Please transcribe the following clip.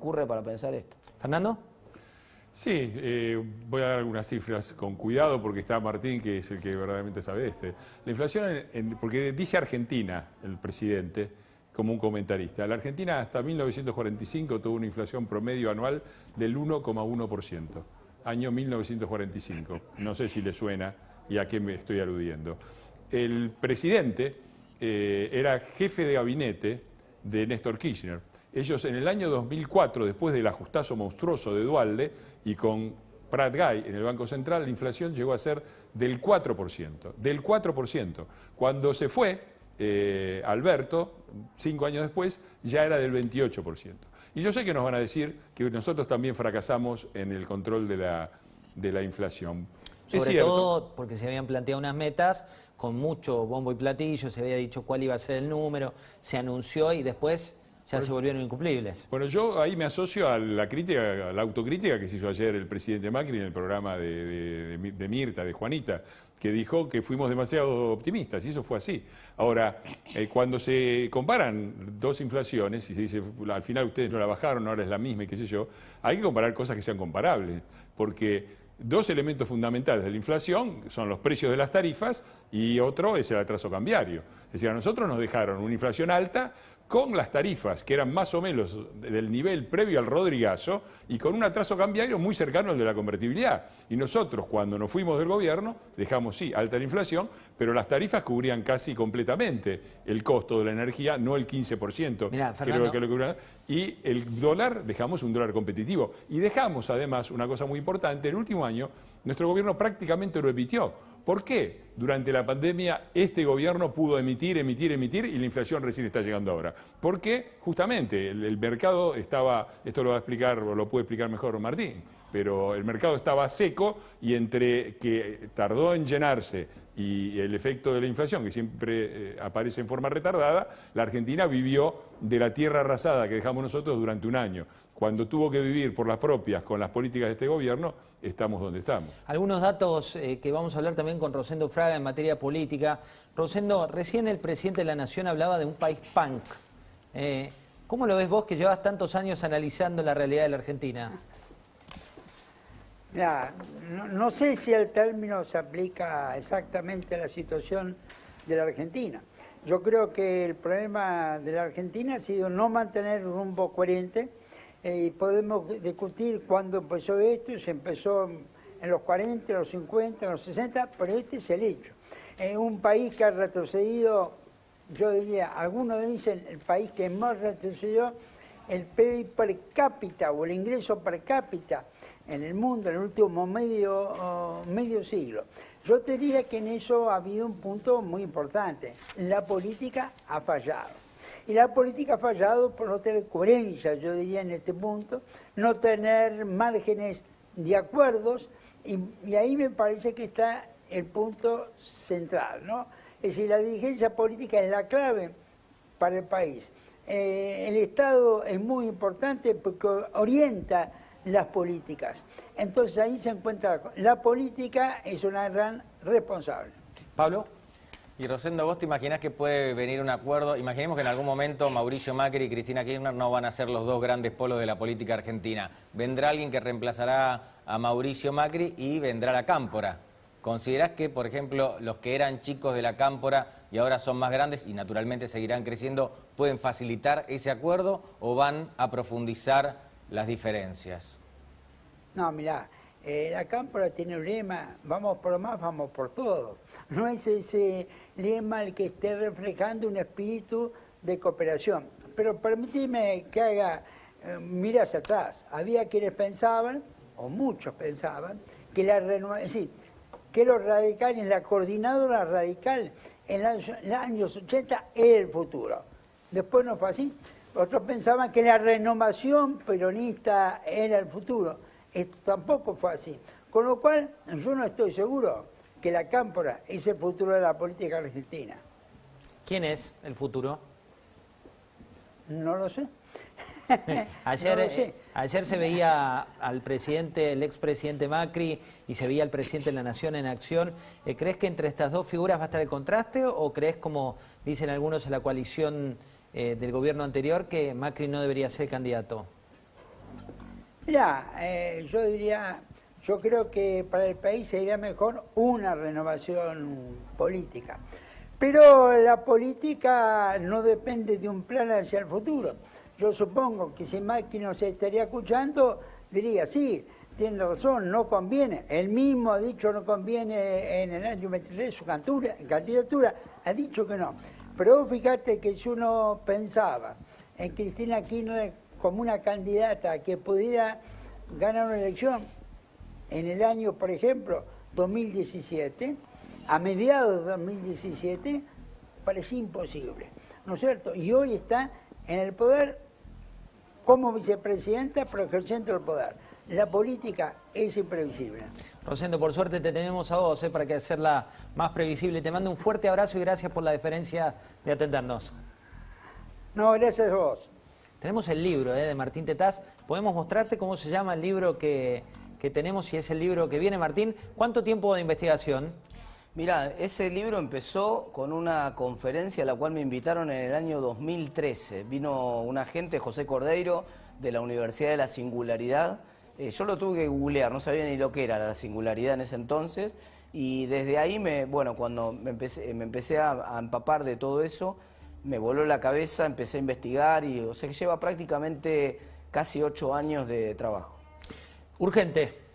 ocurre para pensar esto. ¿Fernando? Sí, voy a dar algunas cifras con cuidado porque está Martín, que es el que verdaderamente sabe La inflación, porque dice Argentina, el presidente, como un comentarista. La Argentina hasta 1945 tuvo una inflación promedio anual del 1,1%. Año 1945. No sé si le suena y a qué me estoy aludiendo. El presidente era jefe de gabinete de Néstor Kirchner. Ellos en el año 2004, después del ajustazo monstruoso de Duhalde y con Prat Gay en el Banco Central, la inflación llegó a ser del 4%. Del 4%. Cuando se fue Alberto, 5 años después, ya era del 28%. Y yo sé que nos van a decir que nosotros también fracasamos en el control de la inflación. Sobre todo porque se habían planteado unas metas con mucho bombo y platillo, se había dicho cuál iba a ser el número, se anunció y después ya se volvieron incumplibles. Bueno, yo ahí me asocio a la crítica, a la autocrítica que se hizo ayer el presidente Macri en el programa de Mirta, de Juanita, que dijo que fuimos demasiado optimistas, y eso fue así. Ahora, cuando se comparan dos inflaciones, y se dice, al final ustedes no la bajaron, ahora es la misma y qué sé yo, hay que comparar cosas que sean comparables, porque dos elementos fundamentales de la inflación son los precios de las tarifas y otro es el atraso cambiario. Es decir, a nosotros nos dejaron una inflación alta con las tarifas que eran más o menos del nivel previo al Rodrigazo y con un atraso cambiario muy cercano al de la convertibilidad. Y nosotros, cuando nos fuimos del gobierno, dejamos, sí, alta la inflación, pero las tarifas cubrían casi completamente el costo de la energía, no el 15%. Mirá, Fernando, creo que lo cubrían. Y el dólar, dejamos un dólar competitivo. Y dejamos, además, una cosa muy importante, el último año, nuestro gobierno prácticamente lo emitió. ¿Por qué? Durante la pandemia este gobierno pudo emitir y la inflación recién está llegando ahora. Porque justamente el mercado estaba, esto lo va a explicar o lo puede explicar mejor Martín, pero el mercado estaba seco y entre que tardó en llenarse y el efecto de la inflación, que siempre aparece en forma retardada, la Argentina vivió de la tierra arrasada que dejamos nosotros durante un año. Cuando tuvo que vivir por las propias con las políticas de este gobierno, estamos donde estamos. Algunos datos que vamos a hablar también con Rosendo Fraga en materia política. Rosendo, recién el presidente de la Nación hablaba de un país punk. ¿Cómo lo ves vos que llevas tantos años analizando la realidad de la Argentina? Mira, no sé si el término se aplica exactamente a la situación de la Argentina. Yo creo que el problema de la Argentina ha sido no mantener un rumbo coherente. Y podemos discutir cuándo empezó esto, se empezó en los 40, en los 50, en los 60, pero este es el hecho. Un país que ha retrocedido, yo diría, algunos dicen el país que más retrocedió, el PIB per cápita o el ingreso per cápita en el mundo en el último medio siglo. Yo te diría que en eso ha habido un punto muy importante. La política ha fallado. Y la política ha fallado por no tener coherencia, yo diría, en este punto, no tener márgenes de acuerdos, y ahí me parece que está el punto central, ¿no? Es decir, la dirigencia política es la clave para el país. El Estado es muy importante porque orienta las políticas. Entonces ahí se encuentra, la política es una gran responsable. Pablo. Y Rosendo, ¿vos te imaginás que puede venir un acuerdo? Imaginemos que en algún momento Mauricio Macri y Cristina Kirchner no van a ser los dos grandes polos de la política argentina. Vendrá alguien que reemplazará a Mauricio Macri y vendrá la Cámpora. ¿Considerás que, por ejemplo, los que eran chicos de la Cámpora y ahora son más grandes y naturalmente seguirán creciendo, pueden facilitar ese acuerdo o van a profundizar las diferencias? No, mirá, la Cámpora tiene un lema, vamos por más, vamos por todo. No es ese lema el que esté reflejando un espíritu de cooperación. Pero permíteme que haga, mira hacia atrás. Había quienes pensaban, o muchos pensaban, que que los radicales, la coordinadora radical en los años 80 era el futuro. Después no fue así. Otros pensaban que la renovación peronista era el futuro. Esto tampoco fue así. Con lo cual, yo no estoy seguro que la Cámpora es el futuro de la política argentina. ¿Quién es el futuro? No lo sé. Ayer se veía al presidente, el expresidente Macri, y se veía al presidente de la Nación en acción. ¿Crees que entre estas dos figuras va a estar el contraste o crees, como dicen algunos en la coalición del gobierno anterior, que Macri no debería ser candidato? Mirá, yo diría, yo creo que para el país sería mejor una renovación política. Pero la política no depende de un plan hacia el futuro. Yo supongo que si Macri nos estaría escuchando, diría, sí, tiene razón, no conviene. Él mismo ha dicho no conviene en el año 23 su candidatura, ha dicho que no. Pero vos fíjate que si uno pensaba en Cristina Kirchner como una candidata que pudiera ganar una elección en el año, por ejemplo, 2017, a mediados de 2017, parecía imposible, ¿no es cierto? Y hoy está en el poder como vicepresidenta, pero ejerciendo el poder. La política es imprevisible. Rosendo, por suerte te tenemos a vos para que hacerla más previsible. Te mando un fuerte abrazo y gracias por la deferencia de atendernos. No, gracias a vos. Tenemos el libro de Martín Tetaz. ¿Podemos mostrarte cómo se llama el libro que tenemos, si es el libro que viene, Martín? ¿Cuánto tiempo de investigación? Mirá, ese libro empezó con una conferencia a la cual me invitaron en el año 2013. Vino un agente, José Cordeiro, de la Universidad de la Singularidad. Yo lo tuve que googlear, no sabía ni lo que era la singularidad en ese entonces. Y desde ahí, cuando me empecé a empapar de todo eso, me voló la cabeza, empecé a investigar y o sea, que lleva prácticamente casi 8 años de trabajo. Urgente.